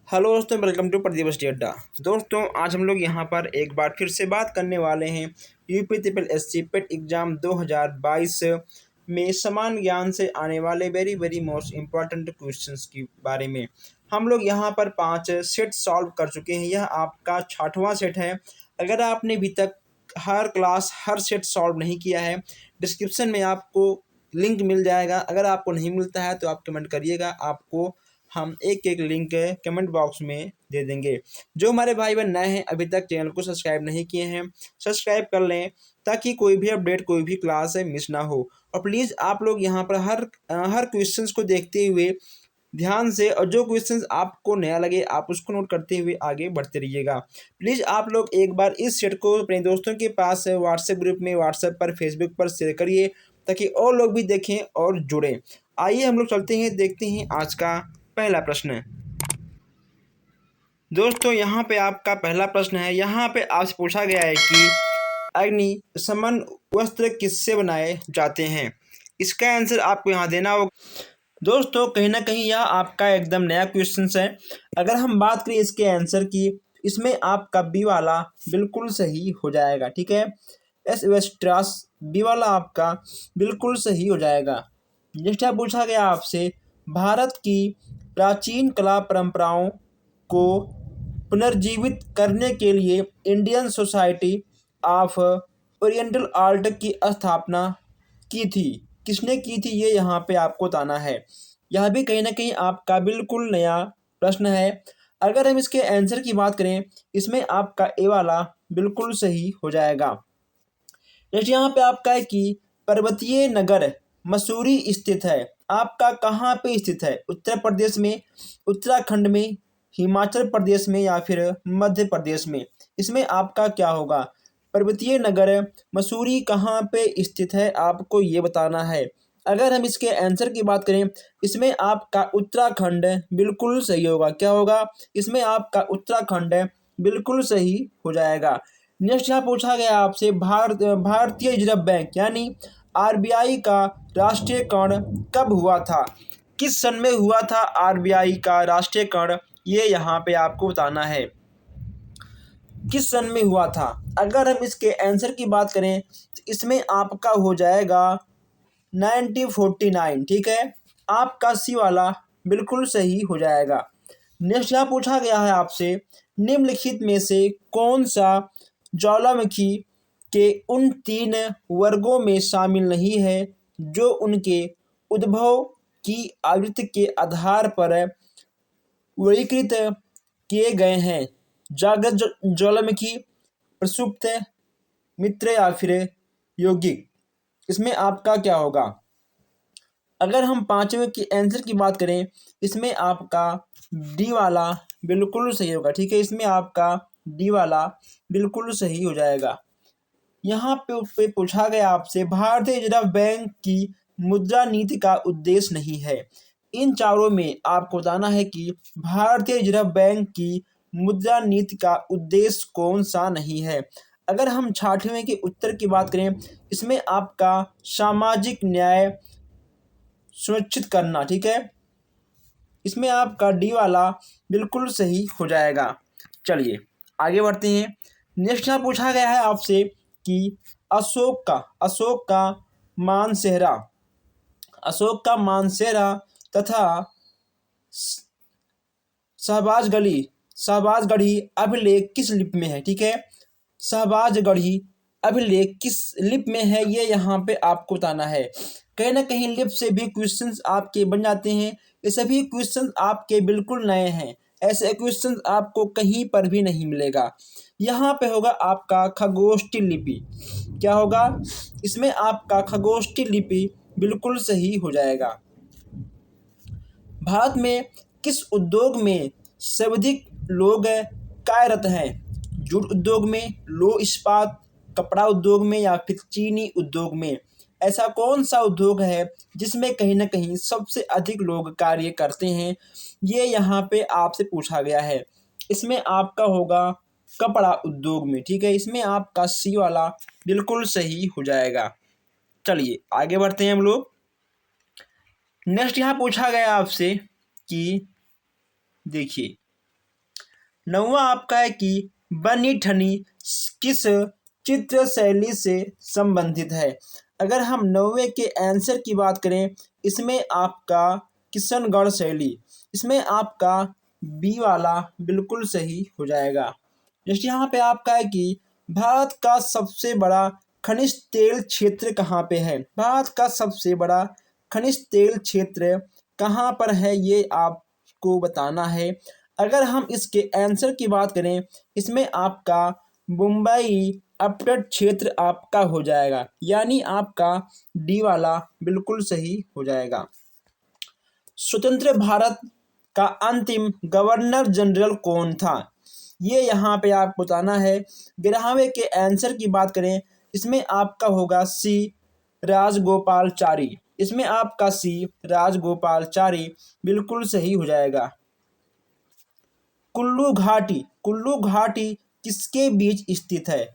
Hello दोस्तों, welcome to Pradeep study अड्डा। दोस्तों, आज हम लोग यहाँ पर एक बार फिर से बात करने वाले हैं यूपी ट्रिपल एससी पेट एग्ज़ाम 2022 में समान ज्ञान से आने वाले very very most important questions के बारे में। हम लोग यहाँ पर 5 सेट सॉल्व कर चुके हैं। यह आपका 6वां सेट है। अगर आपने अभी तक हर क्लास हर सेट सॉल्व नहीं किया है, डिस्क्रिप्शन में आपको लिंक मिल जाएगा। अगर आपको नहीं मिलता है तो आप कमेंट करिएगा, आपको हम एक एक लिंक कमेंट बॉक्स में दे देंगे। जो हमारे भाई बहन नए हैं, अभी तक चैनल को सब्सक्राइब नहीं किए हैं, सब्सक्राइब कर लें ताकि कोई भी अपडेट कोई भी क्लास मिस ना हो। और प्लीज़ आप लोग यहाँ पर हर क्वेश्चंस को देखते हुए ध्यान से, और जो क्वेश्चंस आपको नया लगे आप उसको नोट करते हुए आगे बढ़ते रहिएगा। प्लीज़ आप लोग एक बार इस सेट को अपने दोस्तों के पास व्हाट्सएप ग्रुप में, व्हाट्सएप पर, फेसबुक पर शेयर करिए ताकि और लोग भी देखें और जुड़ें। आइए हम लोग चलते हैं, देखते हैं आज का पहला प्रश्न। दोस्तों, यहाँ पे आपका पहला प्रश्न है। यहाँ पे आपसे पूछा गया है कि अग्निशमन वस्त्र किससे बनाए जाते हैं। इसका आंसर आपको यहाँ देना होगा। दोस्तों, कहीं ना कहीं यह आपका एकदम नया क्वेश्चन है। अगर हम बात करें इसके आंसर की, इसमें आपका बी वाला बिल्कुल सही हो जाएगा। ठीक है, एस्बेस्टॉस बी वाला आपका बिल्कुल सही हो जाएगा। नेक्स्ट पूछा गया आपसे, भारत की प्राचीन कला परंपराओं को पुनर्जीवित करने के लिए Indian society of oriental art की स्थापना की थी। किसने की थी, ये यहाँ पे आपको बताना है। यह भी कहीं ना कहीं आपका बिल्कुल नया प्रश्न है। अगर हम इसके आंसर की बात करें, इसमें आपका ए वाला बिल्कुल सही हो जाएगा। नेक्स्ट यहाँ पे आपका है कि पर्वतीय नगर मसूरी स्थित है। आपका कहाँ पे स्थित है? उत्तर प्रदेश में, उत्तराखंड में, हिमाचल प्रदेश में या फिर मध्य प्रदेश में? इसमें आपका क्या होगा? पर्वतीय नगर मसूरी कहाँ पे स्थित है, आपको ये बताना है। अगर हम इसके आंसर की बात करें, इसमें आपका उत्तराखंड बिल्कुल सही होगा। क्या होगा? इसमें आपका उत्तराखंड बिल्कुल सही हो जाएगा। नेक्स्ट यहाँ पूछा गया आपसे, भारतीय रिजर्व बैंक यानी आरबीआई का राष्ट्रीयकरण कब हुआ था? किस सन में हुआ था आरबीआई का राष्ट्रीयकरण, ये यहाँ पे आपको बताना है। किस सन में हुआ था? अगर हम इसके आंसर की बात करें तो इसमें आपका हो जाएगा 1949। ठीक है, आपका सी वाला बिल्कुल सही हो जाएगा। नेक्स्ट यहाँ पूछा गया है आपसे, निम्नलिखित में से कौन सा ज्वालामुखी के उन 3 वर्गों में शामिल नहीं है जो उनके उद्भव की आवृत्ति के आधार पर वर्गीकृत किए गए हैं? जागृत ज्वालामुखी, प्रसुप्त, मित्र या फिर यौगिक? इसमें आपका क्या होगा? अगर हम 5वें के आंसर की बात करें, इसमें आपका डी वाला बिल्कुल सही होगा। ठीक है, इसमें आपका डी वाला बिल्कुल सही हो जाएगा। यहाँ पे पूछा गया आपसे, भारतीय रिजर्व बैंक की मुद्रा नीति का उद्देश्य नहीं है। इन चारों में आपको बताना है कि भारतीय रिजर्व बैंक की मुद्रा नीति का उद्देश्य कौन सा नहीं है। अगर हम 6वें के उत्तर की बात करें, इसमें आपका सामाजिक न्याय सुनिश्चित करना। ठीक है, इसमें आपका डी वाला बिल्कुल सही हो जाएगा। चलिए आगे बढ़ते हैं। नेक्स्ट यहाँ पूछा गया है आपसे कि मानसेहरा अशोक का मानसेहरा तथा शहबाजगढ़ी अभिलेख किस लिपि में है? ठीक है, शहबाजगढ़ी अभिलेख किस लिपि में है, ये यहाँ पे आपको बताना है। कहीं ना कहीं लिपि से भी क्वेश्चंस आपके बन जाते हैं। ये सभी क्वेश्चंस आपके बिल्कुल नए हैं। ऐसे क्वेश्चंस आपको कहीं पर भी नहीं मिलेगा। यहाँ पे होगा आपका खगोष्ठी लिपि। क्या होगा? इसमें आपका खगोष्ठी लिपि बिल्कुल सही हो जाएगा। भारत में किस उद्योग में सर्वाधिक लोग कार्यरत हैं? जूट उद्योग में, लौह इस्पात, कपड़ा उद्योग में या फिर चीनी उद्योग में? ऐसा कौन सा उद्योग है जिसमें कहीं ना कहीं सबसे अधिक लोग कार्य करते हैं? ये यहाँ पे आपसे पूछा गया है। इसमें आपका होगा कपड़ा उद्योग में। ठीक है, इसमें आपका सी वाला बिल्कुल सही हो जाएगा। चलिए आगे बढ़ते हैं हम लोग। नेक्स्ट यहाँ पूछा गया आपसे कि देखिए, 9वां आपका है कि बनी ठनी किस चित्र शैली से संबंधित है। अगर हम 9वें के आंसर की बात करें, इसमें आपका किशनगढ़ शैली, इसमें आपका बी वाला बिल्कुल सही हो जाएगा। नेक्स्ट यहाँ पे आपका है कि भारत का सबसे बड़ा खनिज तेल क्षेत्र कहाँ पे है। भारत का सबसे बड़ा खनिज तेल क्षेत्र कहाँ पर है, ये आपको बताना है। अगर हम इसके आंसर की बात करें, इसमें आपका मुंबई अपतट क्षेत्र आपका हो जाएगा, यानी आपका डी वाला बिल्कुल सही हो जाएगा। स्वतंत्र भारत का अंतिम गवर्नर जनरल कौन था, ये यहाँ पे आपको बताना है। 11वें के आंसर की बात करें, इसमें आपका होगा सी राजगोपालचारी, इसमें आपका सी राजगोपालचारी बिल्कुल सही हो जाएगा। कुल्लू घाटी किसके बीच स्थित है।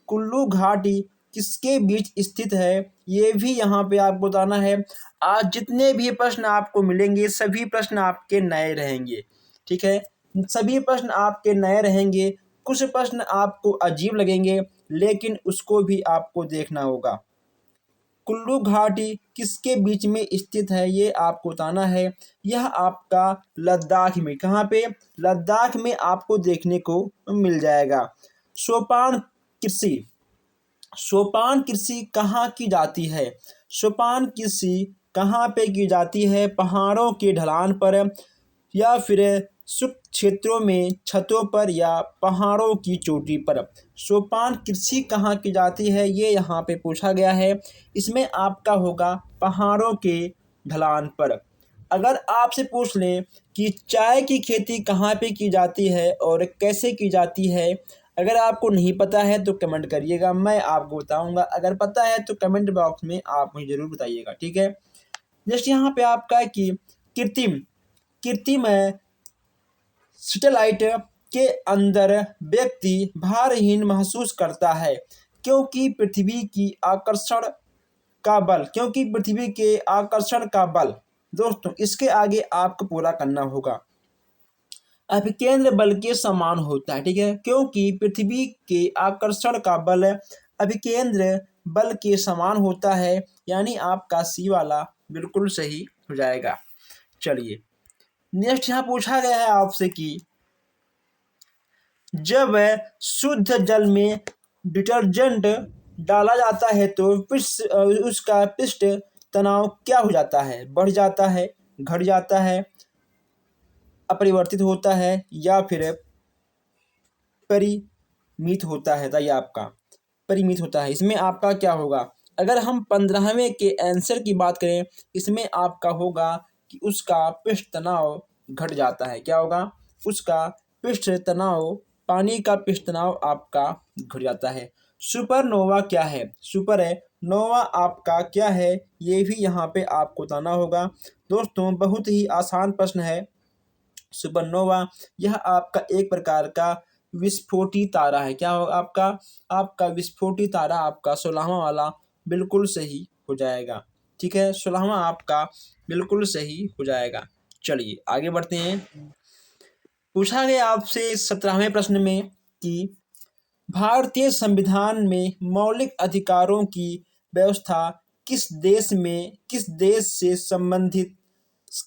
कुल्लू घाटी किसके बीच स्थित है, ये भी यहाँ पे आपको बताना है। आज जितने भी प्रश्न आपको मिलेंगे सभी प्रश्न आपके नए रहेंगे, ठीक है। सभी प्रश्न आपके नए रहेंगे। कुछ प्रश्न आपको अजीब लगेंगे, लेकिन उसको भी आपको देखना होगा। कुल्लू घाटी किसके बीच में स्थित है, ये आपको बताना है। यह आपका लद्दाख में, कहाँ पे, लद्दाख में आपको देखने को मिल जाएगा। सोपान कृषि, सोपान कृषि कहाँ की जाती है। सोपान कृषि कहाँ पे की जाती है, पहाड़ों के ढलान पर या फिर शुष्क क्षेत्रों में छतों पर या पहाड़ों की चोटी पर। सोपान कृषि कहाँ की जाती है, ये यहाँ पे पूछा गया है। इसमें आपका होगा पहाड़ों के ढलान पर। अगर आपसे पूछ लें कि चाय की खेती कहाँ पे की जाती है और कैसे की जाती है, अगर आपको नहीं पता है तो कमेंट करिएगा, मैं आपको बताऊंगा। अगर पता है तो कमेंट बॉक्स में आप मुझे ज़रूर बताइएगा, ठीक है। जैसे यहाँ पे आपका है कि कृत्रिम कृत्रिम सैटेलाइट के अंदर व्यक्ति भारहीन महसूस करता है, क्योंकि पृथ्वी की आकर्षण का बल, क्योंकि पृथ्वी के आकर्षण का बल। दोस्तों इसके आगे आपको पूरा करना होगा। अभिकेंद्र बल के समान होता है, ठीक है, क्योंकि पृथ्वी के आकर्षण का बल अभिकेंद्र बल के समान होता है, यानी आपका सी वाला बिल्कुल सही हो जाएगा। चलिए नेक्स्ट यहाँ पूछा गया है आपसे कि जब शुद्ध जल में डिटर्जेंट डाला जाता है तो उसका पृष्ठ तनाव क्या हो जाता है, बढ़ जाता है, घट जाता है, अपरिवर्तित होता है या फिर परिमित होता है। बताइए आपका परिमित होता है, इसमें आपका क्या होगा। अगर हम 15वें के आंसर की बात करें, इसमें आपका होगा कि उसका पृष्ठ तनाव घट जाता है। क्या होगा, उसका पृष्ठ तनाव, पानी का पृष्ठ तनाव आपका घट जाता है। सुपरनोवा क्या है, सुपरनोवा आपका क्या है, ये भी यहाँ पे आपको बताना होगा। दोस्तों बहुत ही आसान प्रश्न है। सुपरनोवा यह आपका एक प्रकार का विस्फोटी तारा है। क्या होगा आपका, आपका विस्फोटी तारा आपका 16वां वाला बिल्कुल सही हो जाएगा, ठीक है। 16वां आपका बिल्कुल सही हो जाएगा। चलिए आगे बढ़ते हैं। पूछा गया आपसे 17वें प्रश्न में कि भारतीय संविधान में मौलिक अधिकारों की व्यवस्था किस देश से संबंधित,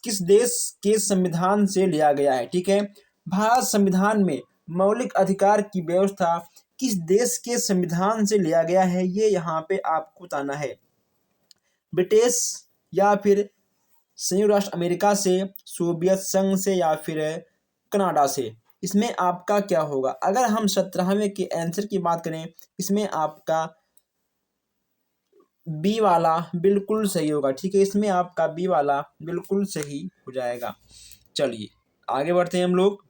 किस देश के संविधान से लिया गया है, ठीक है। भारत संविधान में मौलिक अधिकार की व्यवस्था किस देश के संविधान से लिया गया है, ये यहाँ पे आपको बताना है। ब्रिटिश या फिर संयुक्त राष्ट्र अमेरिका से, सोवियत संघ से या फिर कनाडा से। इसमें आपका क्या होगा। अगर हम 17वें के आंसर की बात करें, इसमें आपका बी वाला बिल्कुल सही होगा, ठीक है। इसमें आपका बी वाला बिल्कुल सही हो जाएगा। चलिए आगे बढ़ते हैं हम लोग।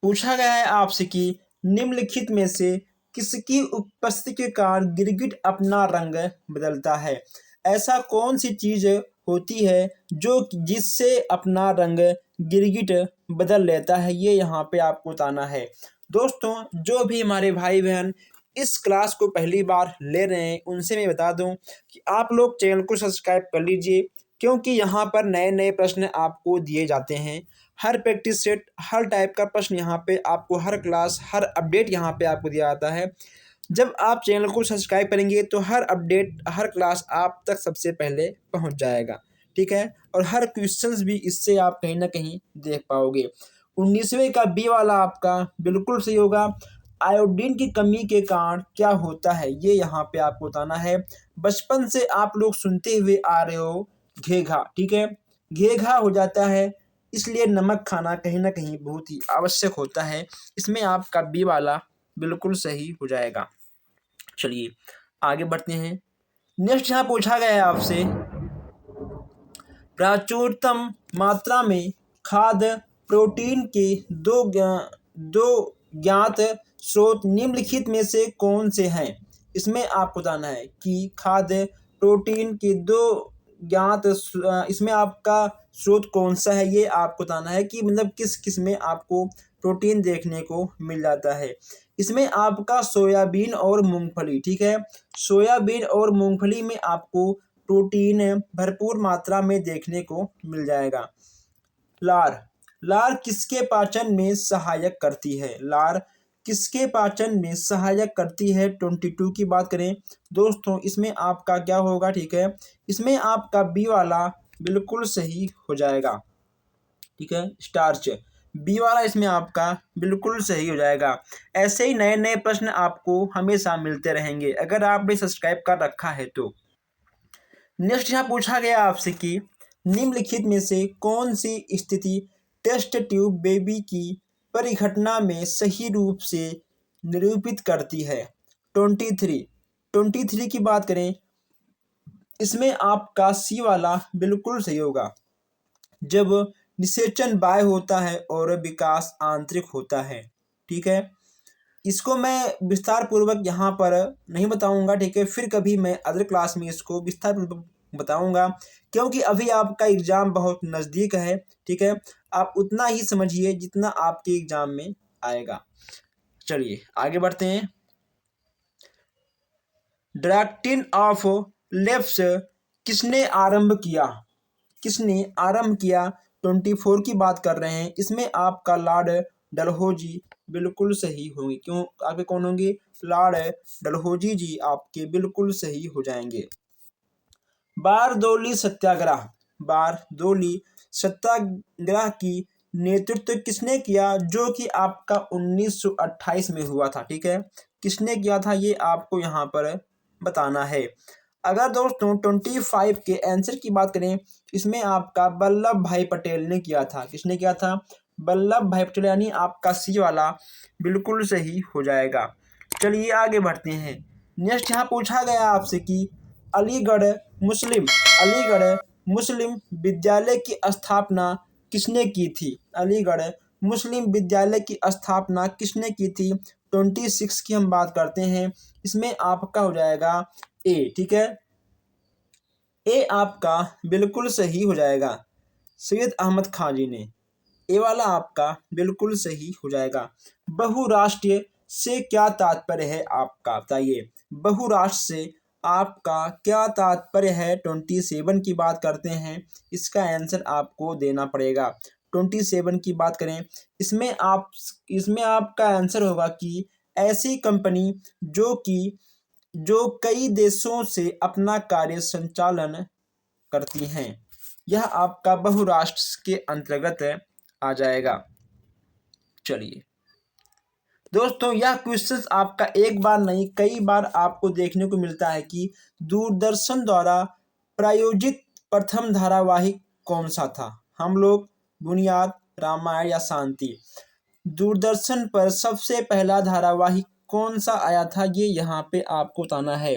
पूछा गया है आपसे कि निम्नलिखित में से किसकी उपस्थिति के कारण गिरगिट अपना रंग बदलता है। ऐसा कौन सी चीज होती है जो जिससे अपना रंग गिरगिट बदल लेता है, ये यहाँ पे आपको बताना है। दोस्तों जो भी हमारे भाई बहन इस क्लास को पहली बार ले रहे हैं, उनसे मैं बता दूं कि आप लोग चैनल को सब्सक्राइब कर लीजिए, क्योंकि यहाँ पर नए नए प्रश्न आपको दिए जाते हैं। हर प्रैक्टिस सेट, हर टाइप का प्रश्न यहाँ पे आपको, हर क्लास, हर अपडेट यहाँ पे आपको दिया जाता है। जब आप चैनल को सब्सक्राइब करेंगे तो हर अपडेट, हर क्लास आप तक सबसे पहले पहुँच जाएगा, ठीक है। और हर क्वेश्चंस भी इससे आप कहीं ना कहीं देख पाओगे। 19वें का बी वाला आपका बिल्कुल सही होगा। आयोडीन की कमी के कारण क्या होता है, ये यहाँ पे आपको बताना है। बचपन से आप लोग सुनते हुए आ रहे हो घेघा, ठीक है, घेघा हो जाता है, इसलिए नमक खाना कहीं ना कहीं बहुत ही आवश्यक होता है। इसमें आपका बी वाला बिल्कुल सही हो जाएगा। चलिए आगे बढ़ते हैं। नेक्स्ट यहाँ पूछा गया है आपसे, प्रचुरतम मात्रा में खाद्य प्रोटीन के दो ज्ञात स्रोत निम्नलिखित में से कौन से हैं। इसमें आपको बताना है कि खाद्य प्रोटीन के दो ज्ञात इसमें आपका स्रोत कौन सा है, ये आपको बताना है कि मतलब किस किस में आपको प्रोटीन देखने को मिल जाता है। इसमें आपका सोयाबीन और मूंगफली, ठीक है, सोयाबीन और मूंगफली में आपको प्रोटीन भरपूर मात्रा में देखने को मिल जाएगा। लार, लार किसके पाचन में सहायक करती है, लार किसके पाचन में सहायक करती है। 22 की बात करें दोस्तों, इसमें आपका क्या होगा, ठीक है, इसमें आपका बी वाला बिल्कुल सही हो जाएगा, ठीक है, स्टार्च, बी वाला इसमें आपका बिल्कुल सही हो जाएगा। ऐसे ही नए नए प्रश्न आपको हमेशा मिलते रहेंगे अगर आपने सब्सक्राइब कर रखा है तो। नेक्स्ट यहाँ पूछा गया आपसे कि निम्नलिखित में से कौन सी स्थिति टेस्ट ट्यूब बेबी की परिघटना में सही रूप से निरूपित करती है। 23 की बात करें, इसमें आपका सी वाला बिल्कुल सही होगा। जब निषेचन बाह्य होता है और विकास आंतरिक होता है, ठीक है, इसको मैं विस्तार पूर्वक यहाँ पर नहीं बताऊंगा, ठीक है, फिर कभी मैं अदर क्लास में इसको विस्तार पूर्वक बताऊंगा, क्योंकि अभी आपका एग्ज़ाम बहुत नज़दीक है, ठीक है, आप उतना ही समझिए जितना आपके एग्ज़ाम में आएगा। चलिए आगे बढ़ते हैं। डायरेक्टिन ऑफ लेफ्ट किसने आरंभ किया, किसने आरंभ किया। 24 की बात कर रहे हैं, इसमें आपका लॉर्ड डलहौजी बिल्कुल सही होंगे। क्यों आपके कौन होंगे, लॉर्ड डलहौजी जी आपके बिल्कुल सही हो जाएंगे। बारदोली सत्याग्रह, बारदोली सत्याग्रह की नेतृत्व किसने किया, जो कि आपका 1928 में हुआ था, ठीक है, किसने किया था ये आपको यहाँ पर बताना है। अगर दोस्तों 25 के आंसर की बात करें, इसमें आपका वल्लभ भाई पटेल ने किया था। किसने किया था, वल्लभ भाई पटेल, यानी आपका सी वाला बिल्कुल सही हो जाएगा। चलिए आगे बढ़ते हैं। नेक्स्ट यहाँ पूछा गया आपसे कि अलीगढ़ मुस्लिम, अलीगढ़ मुस्लिम विद्यालय की स्थापना किसने की थी, अलीगढ़ मुस्लिम विद्यालय की स्थापना किसने की थी। 26 की हम बात करते हैं, इसमें आपका हो जाएगा ए, ठीक है, ए आपका बिल्कुल सही हो जाएगा। सैयद अहमद खान जी ने, ए वाला आपका बिल्कुल सही हो जाएगा। बहुराष्ट्रीय से क्या तात्पर्य है आपका, बताइए, बहुराष्ट्र से आपका क्या तात्पर्य है। 27 की बात करते हैं, इसका आंसर आपको देना पड़ेगा। 27 की बात करें, इसमें आपका आंसर होगा कि ऐसी कंपनी जो कई देशों से अपना कार्य संचालन करती हैं, यह आपका बहुराष्ट्र के अंतर्गत आ जाएगा। चलिए दोस्तों, यह क्वेश्चन आपका एक बार नहीं कई बार आपको देखने को मिलता है कि दूरदर्शन द्वारा प्रायोजित प्रथम धारावाहिक कौन सा था। हम लोग, बुनियाद, रामायण या शांति। दूरदर्शन पर सबसे पहला धारावाहिक कौन सा आया था, ये यहाँ पे आपको बताना है।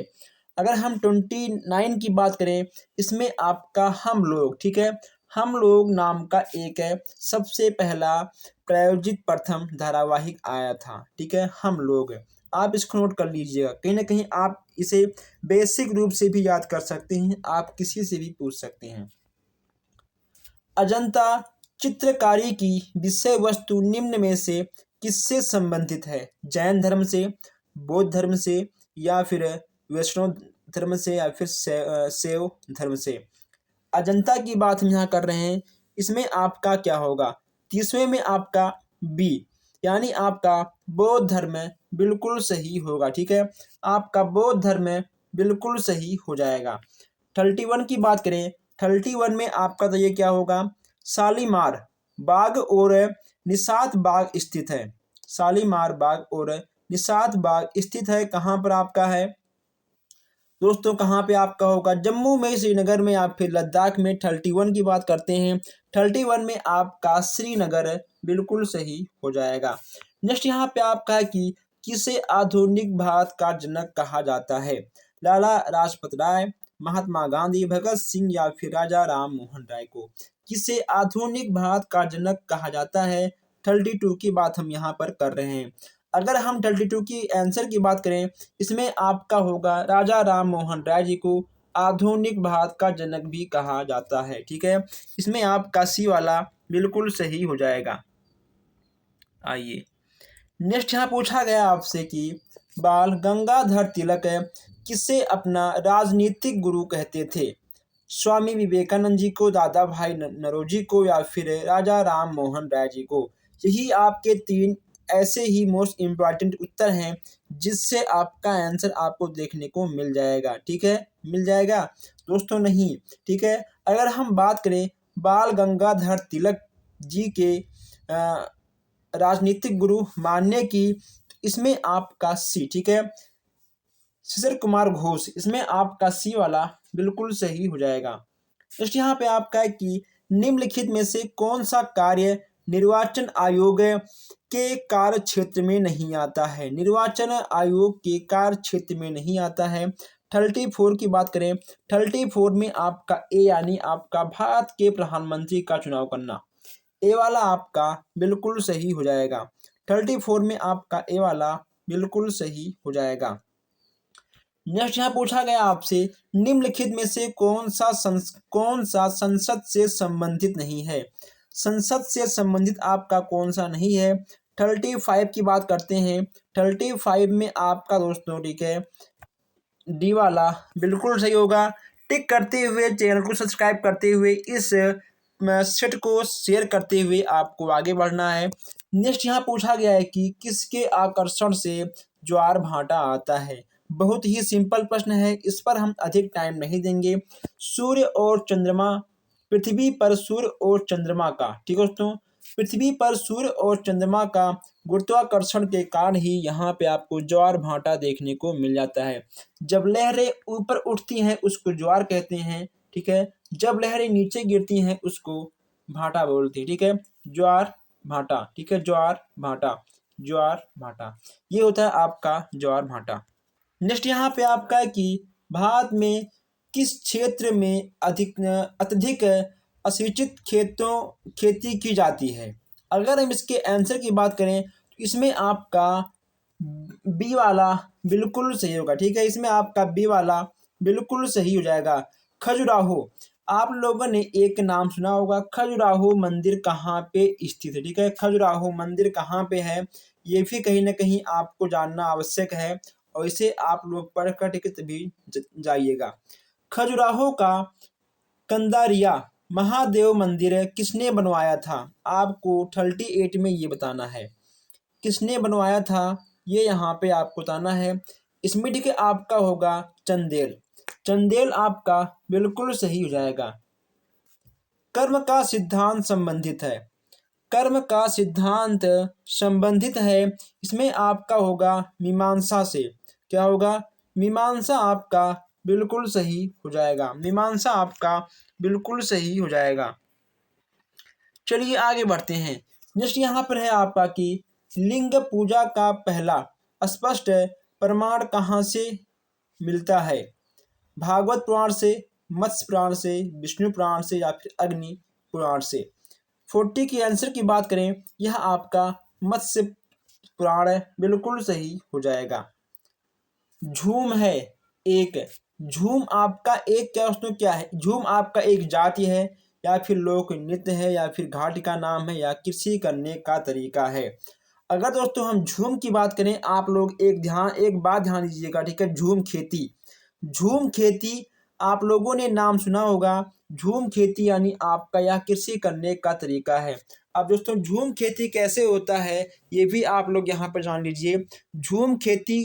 अगर हम 29 की बात करें, इसमें आपका हम लोग, ठीक है, हम लोग नाम का एक है सबसे पहला प्रायोजित प्रथम धारावाहिक आया था, ठीक है, हम लोग। आप इसको नोट कर लीजिएगा, कहीं ना कहीं आप इसे बेसिक रूप से भी याद कर सकते हैं, आप किसी से भी पूछ सकते हैं। अजंता चित्रकारी की विषय वस्तु निम्न में से किससे संबंधित है। जैन धर्म से, बौद्ध धर्म से, या फिर वैष्णव धर्म से, या फिर शैव धर्म से। अजंता की बात हम यहाँ कर रहे हैं, इसमें आपका क्या होगा, 30वें में आपका बी, यानी आपका बौद्ध धर्म बिल्कुल सही होगा। ठीक है, आपका बौद्ध धर्म बिल्कुल सही हो जाएगा। 31 की बात करें, 31 में आपका तो ये क्या होगा, शालीमार बाग और निषाद बाग स्थित है। शालीमार बाग और निषाद बाग स्थित है, कहाँ पर आपका है दोस्तों, कहाँ पे आपका होगा, जम्मू में, श्रीनगर में या फिर लद्दाख में। 31 की बात करते हैं, 31 में आपका श्रीनगर बिल्कुल सही हो जाएगा। नेक्स्ट यहाँ पे आपका है कि किसे आधुनिक भारत का जनक कहा जाता है, लाला लाजपत राय, महात्मा गांधी, भगत सिंह या फिर राजा राम मोहन राय को किसे आधुनिक भारत का जनक कहा जाता है। 32 की बात हम यहाँ पर कर रहे हैं। अगर हम 32 की आंसर की बात करें, इसमें आपका होगा राजा राम मोहन राय जी को आधुनिक भारत का जनक भी कहा जाता है। ठीक है, इसमें आपका सी वाला बिल्कुल सही हो जाएगा। आइए नेक्स्ट यहाँ पूछा गया आपसे कि बाल गंगाधर तिलक किसे अपना राजनीतिक गुरु कहते थे, स्वामी विवेकानंद जी को, दादा भाई नौरोजी को या फिर राजा राम मोहन राय जी को। यही आपके 3 ऐसे ही मोस्ट इम्पॉर्टेंट उत्तर हैं जिससे आपका आंसर आपको देखने को मिल जाएगा। ठीक है, मिल जाएगा दोस्तों, नहीं। ठीक है, अगर हम बात करें बाल गंगाधर तिलक जी के राजनीतिक गुरु मानने की, इसमें आपका सी। ठीक है, शिशिर कुमार घोष, इसमें आपका सी वाला बिल्कुल सही हो जाएगा। नेक्स्ट यहाँ पे आपका है कि निम्नलिखित में से कौन सा कार्य निर्वाचन आयोग के कार्य क्षेत्र में नहीं आता है, निर्वाचन आयोग के कार्य क्षेत्र में नहीं आता है। 34 की बात करें, 34 में आपका ए, यानी आपका भारत के प्रधानमंत्री का चुनाव करना, ए वाला आपका बिल्कुल सही हो जाएगा। 34 में आपका ए वाला बिल्कुल सही हो जाएगा। नेक्स्ट यहाँ पूछा गया आपसे निम्नलिखित में से कौन सा संसद से संबंधित नहीं है, संसद से संबंधित आपका कौन सा नहीं है। 35 की बात करते हैं, 35 में आपका दोस्तों, ठीक है, डी वाला बिल्कुल सही होगा। टिक करते हुए, चैनल को सब्सक्राइब करते हुए, इस सेट को शेयर करते हुए आपको आगे बढ़ना है। नेक्स्ट यहाँ पूछा गया है कि किसके आकर्षण से ज्वार भाटा आता है। बहुत ही सिंपल प्रश्न है, इस पर हम अधिक टाइम नहीं देंगे। सूर्य और चंद्रमा, पृथ्वी पर सूर्य और चंद्रमा का, ठीक है दोस्तों, पृथ्वी पर सूर्य और चंद्रमा का गुरुत्वाकर्षण के कारण ही यहाँ पे आपको ज्वार भाटा देखने को मिल जाता है। जब लहरें ऊपर उठती हैं उसको ज्वार कहते हैं। ठीक है, जब लहरें नीचे गिरती हैं उसको भाटा बोलते हैं। ठीक है, ज्वार भाटा। ठीक है, ज्वार भाटा, ज्वार भाटा, ये होता है आपका ज्वार भाटा। नेक्स्ट यहाँ पे आपका है कि भारत में किस क्षेत्र में अत्यधिक असिंचित खेती की जाती है। अगर हम इसके आंसर की बात करें तो इसमें आपका बी वाला बिल्कुल सही होगा। ठीक है, इसमें आपका बी वाला बिल्कुल सही हो जाएगा। खजुराहो, आप लोगों ने एक नाम सुना होगा, खजुराहो मंदिर कहाँ पे स्थित है। ठीक है, खजुराहो मंदिर कहाँ पे है, ये भी कहीं ना कहीं आपको जानना आवश्यक है और इसे आप लोग पढ़कर टिकट भी जाइएगा। खजुराहो का कंदारिया महादेव मंदिर किसने बनवाया था, आपको 38 में ये बताना है, किसने बनवाया था ये यहाँ पे आपको बताना है। इसमें ठीक है आपका होगा चंदेल, चंदेल आपका बिल्कुल सही हो जाएगा। कर्म का सिद्धांत संबंधित है, कर्म का सिद्धांत संबंधित है, इसमें आपका होगा मीमांसा से। क्या होगा, मीमांसा आपका बिल्कुल सही हो जाएगा, मीमांसा आपका बिल्कुल सही हो जाएगा। चलिए आगे बढ़ते हैं। नेक्स्ट यहाँ पर है आपका कि लिंग पूजा का पहला स्पष्ट प्रमाण कहाँ से मिलता है, भागवत पुराण से, मत्स्य पुराण से, विष्णु पुराण से या फिर अग्नि पुराण से। 40 की आंसर की बात करें, यह आपका मत्स्य पुराण बिल्कुल सही हो जाएगा। झूम है एक, झूम आपका एक क्या दोस्तों क्या है, झूम आपका एक जाति है या फिर लोक नृत्य है या फिर घाटी का नाम है या कृषि करने का तरीका है। अगर दोस्तों हम झूम की बात करें, आप लोग एक बात ध्यान दीजिएगा। ठीक है, झूम खेती, झूम खेती आप लोगों ने नाम सुना होगा। झूम खेती यानी आपका यह कृषि करने का तरीका है। अब दोस्तों झूम खेती कैसे होता है ये भी आप लोग यहाँ पर जान लीजिए। झूम खेती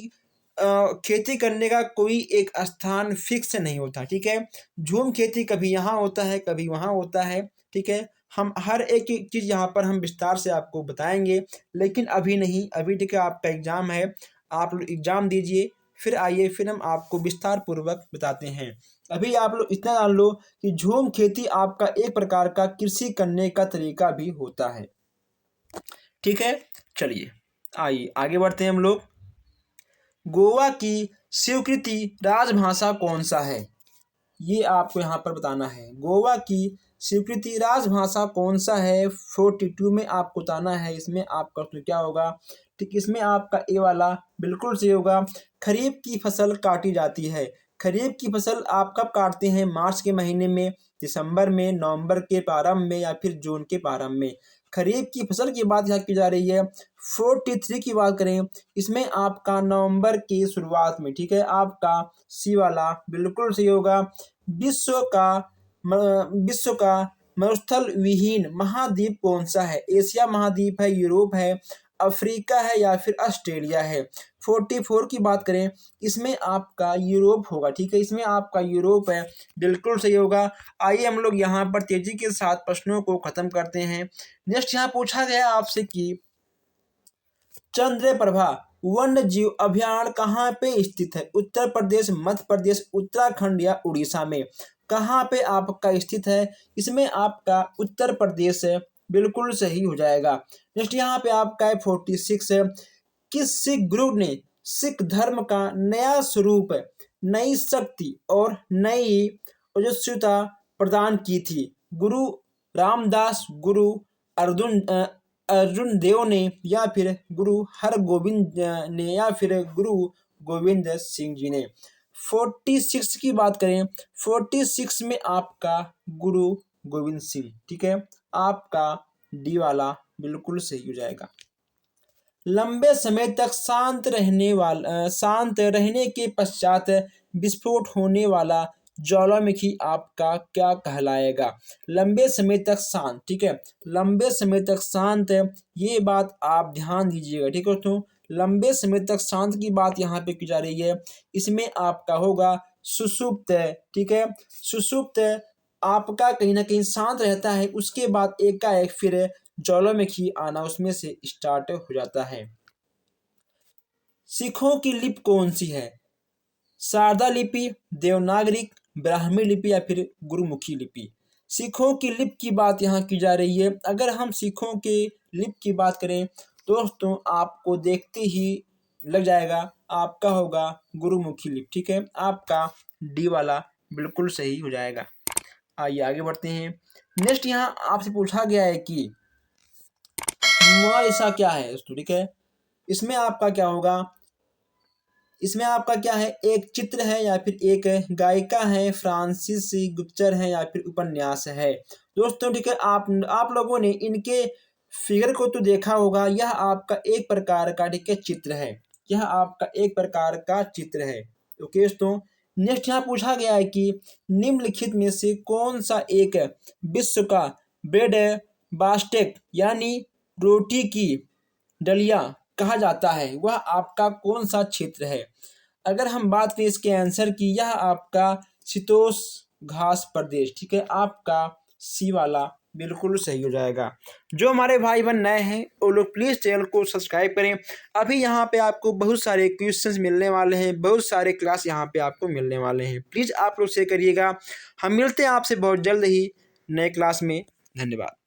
खेती करने का कोई एक स्थान फिक्स नहीं होता, ठीक है। झूम खेती कभी यहाँ होता है, कभी वहाँ होता है, ठीक है। हम हर एक चीज़ यहाँ पर हम विस्तार से आपको बताएंगे, लेकिन अभी नहीं, अभी ठीक है आपका एग्ज़ाम है, आप लोग एग्ज़ाम दीजिए, फिर आइए, फिर हम आपको विस्तार पूर्वक बताते हैं। अभी आप लोग इतना जान लो कि झूम खेती आपका एक प्रकार का कृषि करने का तरीका भी होता है, ठीक है। चलिए आइए आगे बढ़ते हैं हम लोग। गोवा की स्वीकृति राजभाषा कौन सा है, ये आपको यहाँ पर बताना है। गोवा की स्वीकृति राजभाषा कौन सा है, 42 में आपको बताना है। इसमें आपका तो क्या होगा, ठीक, इसमें आपका ए वाला बिल्कुल सही होगा। खरीफ की फसल काटी जाती है। खरीफ की फसल आप कब काटते हैं, मार्च के महीने में, दिसंबर में, नवंबर के प्रारंभ में या फिर जून के प्रारंभ में। खरीफ की फसल की बात यहाँ की जा रही है। 43 की बात करें, इसमें आपका नवंबर की शुरुआत में, ठीक है, आपका सी वाला बिल्कुल सही होगा। विश्व का मरुस्थल विहीन महाद्वीप कौन सा है, एशिया महाद्वीप है, यूरोप है, अफ्रीका है या फिर ऑस्ट्रेलिया है। 44 की बात करें, इसमें आपका यूरोप होगा, ठीक है, इसमें आपका यूरोप है, बिल्कुल सही होगा। आइए हम लोग यहाँ पर तेजी के साथ प्रश्नों को खत्म करते हैं। नेक्स्ट यहाँ पूछा गया आपसे कि चंद्रप्रभा वन्य जीव अभयारण्य कहाँ पे स्थित है, उत्तर प्रदेश, मध्य प्रदेश, उत्तराखंड या उड़ीसा में। कहाँ पे आपका स्थित है, इसमें आपका उत्तर प्रदेश है, बिल्कुल सही हो जाएगा। नेक्स्ट यहाँ पे आपका है 46 है, किस सिख गुरु ने सिख धर्म का नया स्वरूप, नई शक्ति और नई ओजस्विता प्रदान की थी, गुरु रामदास, गुरु अर्जुन देव ने या फिर गुरु हरगोविंद ने या फिर गुरु गोविंद सिंह जी ने। 46 की बात करें, 46 में आपका गुरु गोविंद सिंह, ठीक है, आपका डी वाला बिल्कुल सही हो जाएगा। लंबे समय तक शांत रहने के पश्चात विस्फोट होने वाला ज्वालामुखी आपका क्या कहलाएगा। लंबे समय तक शांत, ठीक है, लंबे समय तक शांत, ये बात आप ध्यान दीजिएगा, ठीक है दोस्तों। लंबे समय तक शांत की बात यहाँ पे की जा रही है, इसमें आपका होगा सुषुप्त, ठीक है। सुषुप्त आपका कहीं ना कहीं शांत रहता है, उसके बाद एकाएक फिर ज्वालामुखी आना उसमें से स्टार्ट हो जाता है। सिखों की लिपि कौन सी है, शारदा लिपि, देवनागरी, ब्राह्मी लिपि या फिर गुरुमुखी लिपि। सिखों की लिपि की बात यहाँ की जा रही है। अगर हम सिखों के लिपि की बात करें दोस्तों, आपको देखते ही लग जाएगा, आपका होगा गुरुमुखी लिपि, ठीक है, आपका डी वाला बिल्कुल सही हो जाएगा। आइए आगे बढ़ते हैं। नेक्स्ट यहाँ आपसे पूछा गया है कि मोनालिसा क्या है दोस्तों, ठीक है, इसमें आपका क्या होगा, इसमें आपका क्या है, एक चित्र है या फिर एक गायिका है, फ्रांसिस गुप्चर है या फिर उपन्यास है दोस्तों, ठीक है। आप लोगों ने इनके फिगर को तो देखा होगा, यह आपका एक प्रकार का, ठीक है, चित्र है, यह आपका एक प्रकार का चित्र है, ओके दोस्तों। नेक्स्ट यहाँ पूछा गया है कि निम्नलिखित में से कौन सा एक विश्व का ब्रेड बास्केट यानी रोटी की डलिया कहा जाता है, वह आपका कौन सा क्षेत्र है। अगर हम बात करें इसके आंसर की, यह आपका शीतोष्ण घास प्रदेश, ठीक है, आपका सी वाला बिल्कुल सही हो जाएगा। जो हमारे भाई बहन नए हैं वो लोग प्लीज़ चैनल को सब्सक्राइब करें। अभी यहाँ पे आपको बहुत सारे क्वेश्चंस मिलने वाले हैं, बहुत सारे क्लास यहाँ पे आपको मिलने वाले हैं, प्लीज़ आप लोग शेयर करिएगा। हम मिलते हैं आपसे बहुत जल्द ही नए क्लास में। धन्यवाद।